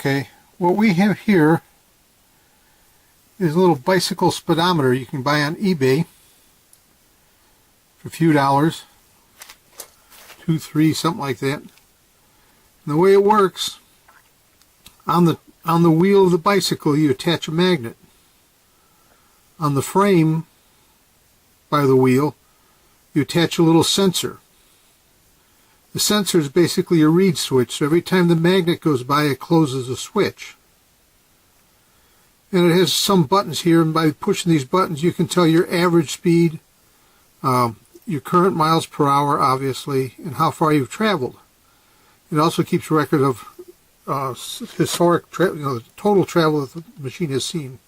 Okay, what we have here is a little bicycle speedometer you can buy on eBay for a few dollars, $2, $3, something like that. And the way it works, on the wheel of the bicycle you attach a magnet. On the frame by the wheel you attach a little sensor. The sensor is basically a reed switch, so every time the magnet goes by it closes a switch. And it has some buttons here, and by pushing these buttons you can tell your average speed, your current miles per hour obviously, and how far you've traveled. It also keeps record of historic the total travel that the machine has seen.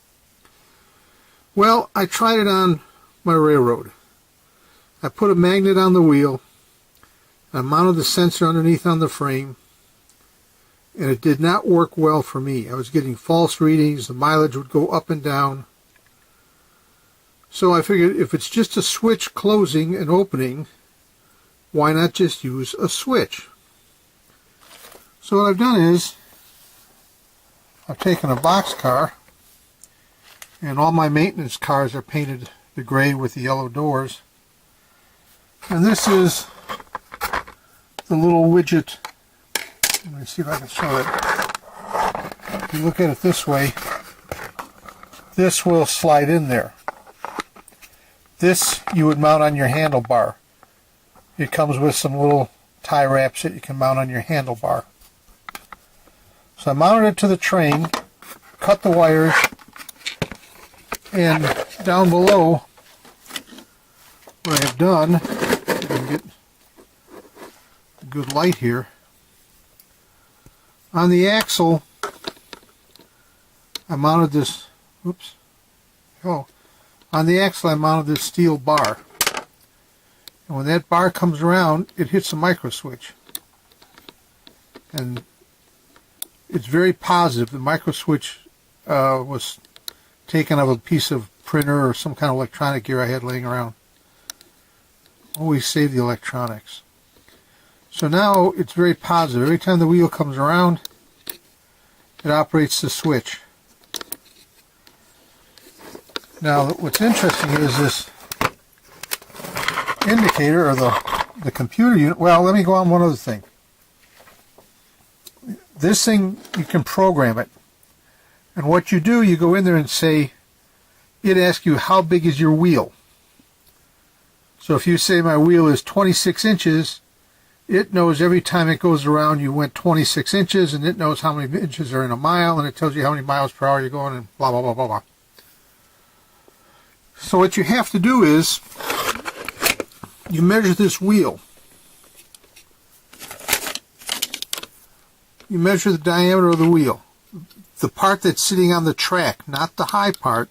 Well, I tried it on my railroad. I put a magnet on the wheel, I mounted the sensor underneath on the frame, and it did not work well for me. I was getting false readings, the mileage would go up and down. So I figured if it's just a switch closing and opening, why not just use a switch? So what I've done is, I've taken a box car, and all my maintenance cars are painted the gray with the yellow doors. And this is the little widget. Let me see if I can show it. If you look at it this way, this will slide in there. This you would mount on your handlebar. It comes with some little tie wraps that you can mount on your handlebar. So I mounted it to the train, cut the wires, and down below, what I have done, if I can get a good light here, on the axle I mounted this, on the axle I mounted this steel bar. And when that bar comes around, it hits a micro switch. And it's very positive. The micro switch was taken off a piece of printer or some kind of electronic gear I had laying around. Always save the electronics. So now it's very positive. Every time the wheel comes around, it operates the switch. Now what's interesting is this indicator, or the computer unit. Well, let me go on one other thing. This thing, you can program it. And what you do, you go in there and say, it asks you how big is your wheel. So if you say my wheel is 26 inches, it knows every time it goes around you went 26 inches, and it knows how many inches are in a mile, and it tells you how many miles per hour you're going, and blah, blah, blah, blah, blah. So what you have to do is, you measure this wheel. You measure the diameter of the wheel. The part that's sitting on the track, not the high part,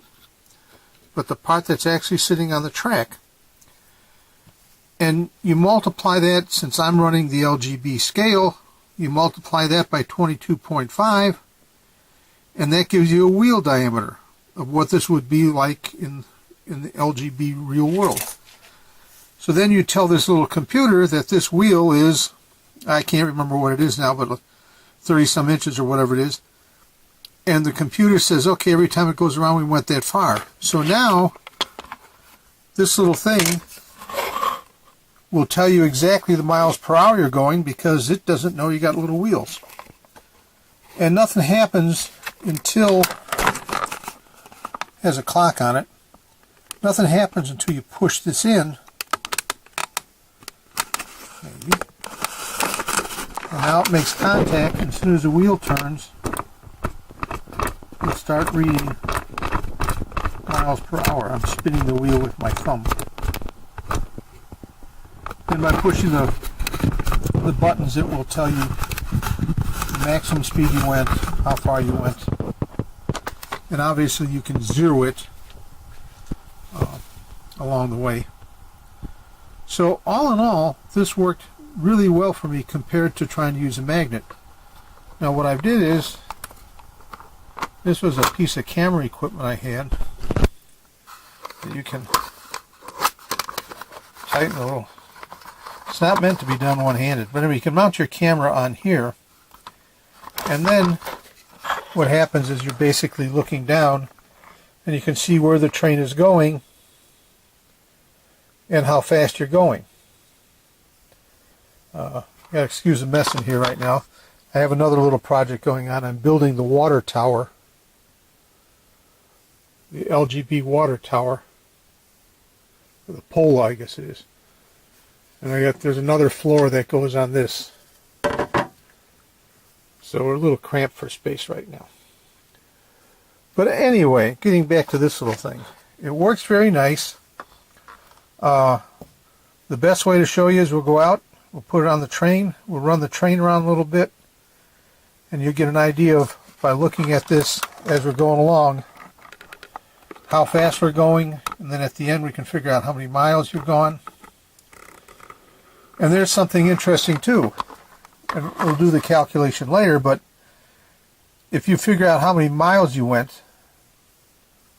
but the part that's actually sitting on the track. And you multiply that, since I'm running the LGB scale, you multiply that by 22.5, and that gives you a wheel diameter of what this would be like in the LGB real world. So then you tell this little computer that this wheel is, I can't remember what it is now, but 30-some inches or whatever it is. And the computer says, okay, every time it goes around we went that far. So now, this little thing will tell you exactly the miles per hour you're going, because it doesn't know you got little wheels. And nothing happens until, it has a clock on it, nothing happens until you push this in. Maybe. And now it makes contact, and as soon as the wheel turns, it'll start reading miles per hour. I'm spinning the wheel with my thumb. And by pushing the buttons, it will tell you the maximum speed you went, how far you went. And obviously you can zero it along the way. So all in all, this worked really well for me compared to trying to use a magnet. Now what I did is, this was a piece of camera equipment I had that you can tighten a little. It's not meant to be done one-handed, but anyway, you can mount your camera on here, and then what happens is you're basically looking down and you can see where the train is going and how fast you're going. Gotta excuse the mess in here right now. I have another little project going on. I'm building the water tower, the LGB water tower, or the pole, I guess it is. And there's another floor that goes on this. So we're a little cramped for space right now. But anyway, getting back to this little thing. It works very nice. The best way to show you is we'll go out, we'll put it on the train, we'll run the train around a little bit, and you'll get an idea of, by looking at this as we're going along, how fast we're going, and then at the end we can figure out how many miles you've gone. And there's something interesting too, and we'll do the calculation later, but if you figure out how many miles you went,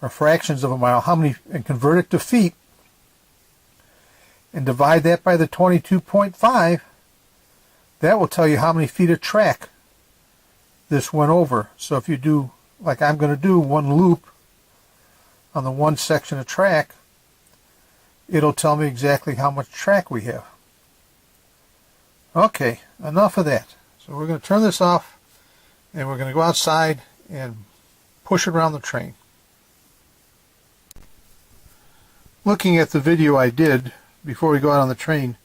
or fractions of a mile, and convert it to feet, and divide that by the 22.5, that will tell you how many feet of track this went over. So if you do, like I'm going to do, one loop on the one section of track, it'll tell me exactly how much track we have. Okay, enough of that. So we're going to turn this off, and we're going to go outside and push it around the train. Looking at the video I did before we go out on the train,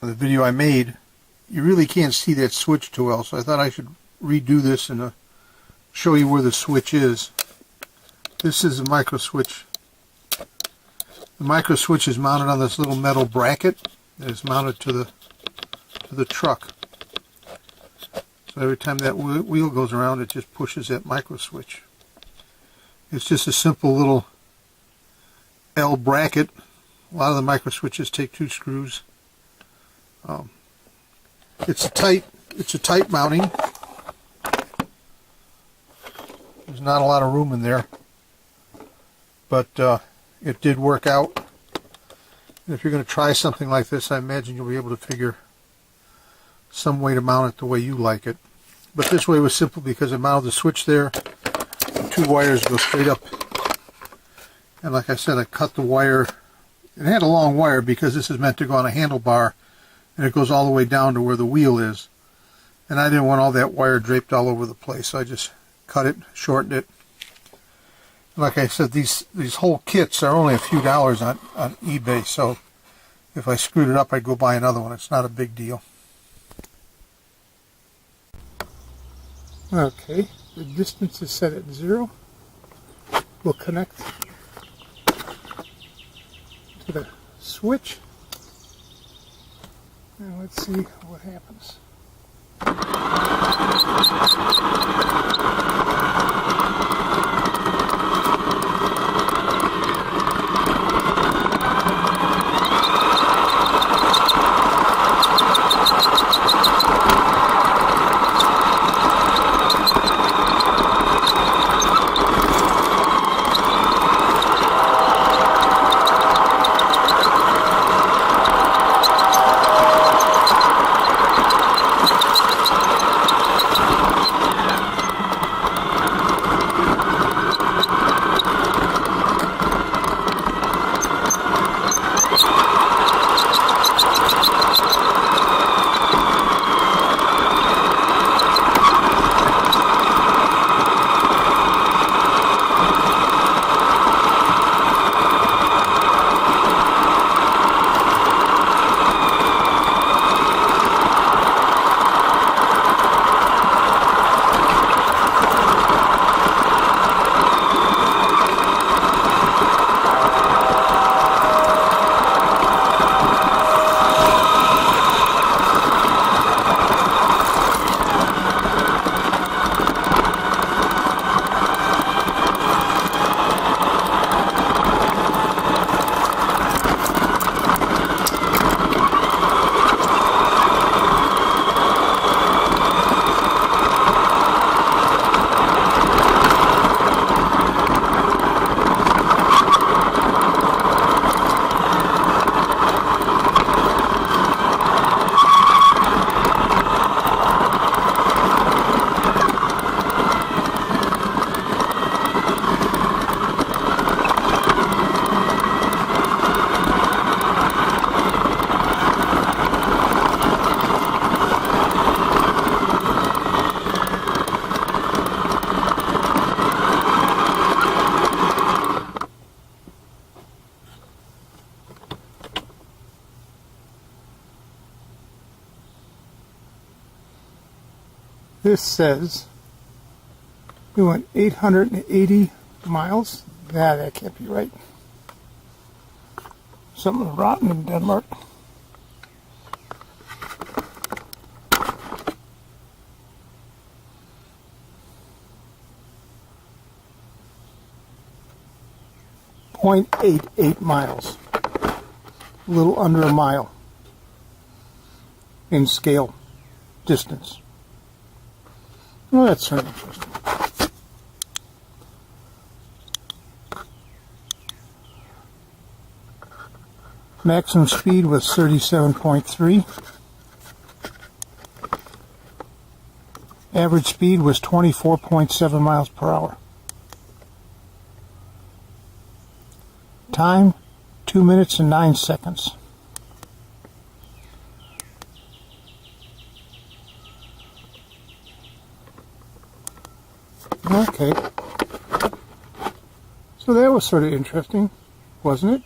the video I made, you really can't see that switch too well, so I thought I should redo this and show you where the switch is. This is a micro switch. The micro switch is mounted on this little metal bracket that is mounted to the truck. So every time that wheel goes around, it just pushes that micro switch. It's just a simple little L bracket. A lot of the micro switches take 2 screws. It's a tight mounting. There's not a lot of room in there, but it did work out. And if you're going to try something like this, I imagine you'll be able to figure some way to mount it the way you like it. But this way was simple because I mounted the switch there. The 2 wires go straight up. And like I said, I cut the wire. It had a long wire because this is meant to go on a handlebar, and it goes all the way down to where the wheel is. And I didn't want all that wire draped all over the place, so I just cut it, shortened it. Like I said, these whole kits are only a few dollars on eBay, so if I screwed it up, I'd go buy another one. It's not a big deal. Okay, the distance is set at 0. We'll connect to the switch, and let's see what happens. this says we went 880 miles. Nah, that can't be right. Something rotten in Denmark. .88 miles. A little under a mile in scale distance. Well, that's sort of interesting. Maximum speed was 37.3. Average speed was 24.7 miles per hour. Time, 2 minutes and 9 seconds. Okay. So that was sort of interesting, wasn't it?